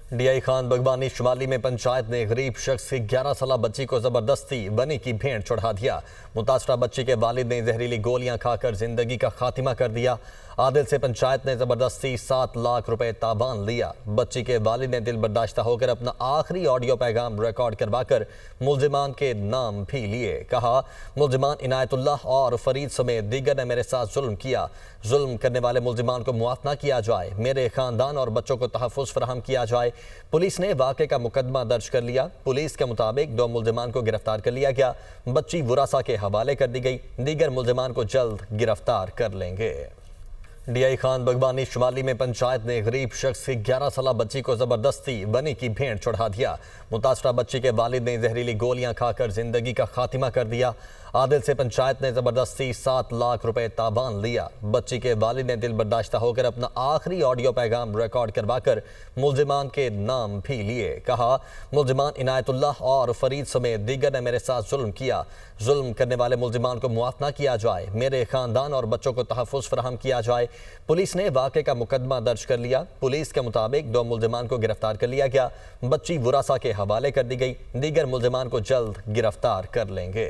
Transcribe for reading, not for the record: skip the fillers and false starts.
DI Khan बगवानी शुमाली में पंचायत ने गरीब शख्स की 11 साल बच्ची को जबरदस्ती बनी की भेंट चढ़ा दिया। मुतासरा बच्ची के वालिद ने जहरीली गोलियां खाकर जिंदगी का खात्मा कर दिया। आदिल से पंचायत ने जबरदस्ती 7 लाख रुपए ताबान लिया। बच्ची के वालिद ने दिल बर्दाश्त होकर अपना आखिरी ऑडियो पैगाम रिकॉर्ड करवाकर मुल्जिमान के नाम भी लिए। कहा, मुल्जिमान इनायतुल्लाह और फरीद समेत दीगर ने मेरे साथ जुल्म किया। जुल्म करने वाले मुल्जिमान को मुआफ़ना किया जाए, मेरे खानदान और बच्चों को तहफ़्फ़ुज़ फराहम किया जाए। पुलिस ने वाक़े का मुकदमा दर्ज कर लिया। पुलिस के मुताबिक 2 मुल्जिमान को गिरफ्तार कर लिया गया। बच्ची वुरासा के हवाले कर दी गई। दीगर मुल्जिमान को जल्द गिरफ्तार कर लेंगे। डीआई खान बगवानी शुमाली में पंचायत ने गरीब शख्स की 11 साल बच्ची को जबरदस्ती बनी की भेंट चढ़ा दिया। मुतासरा बच्ची के वालिद ने जहरीली गोलियां खाकर जिंदगी का खात्मा कर दिया। आदिल से पंचायत ने जबरदस्ती 7 लाख रुपए ताबान लिया। बच्ची के वालिद ने दिल बर्दाश्त होकर अपना आखिरी ऑडियो पैगाम रिकॉर्ड करवाकर मुल्जिमान के नाम भी लिए। कहा, मुल्जिमान इनायतुल्लाह और फरीद समेत दीगर ने मेरे साथ जुल्म किया। जुल्म करने वाले मुल्जिमान को मुआफ़ना किया जाए, मेरे खानदान और बच्चों को तहफ़्फ़ुज़ फराहम किया जाए। पुलिस ने वाक़े का मुकदमा दर्ज कर लिया। पुलिस के मुताबिक 2 मुल्जिमान को गिरफ्तार कर लिया गया। बच्ची वुरासा के हवाले कर दी गई। दीगर मुल्जिमान को जल्द गिरफ्तार कर लेंगे।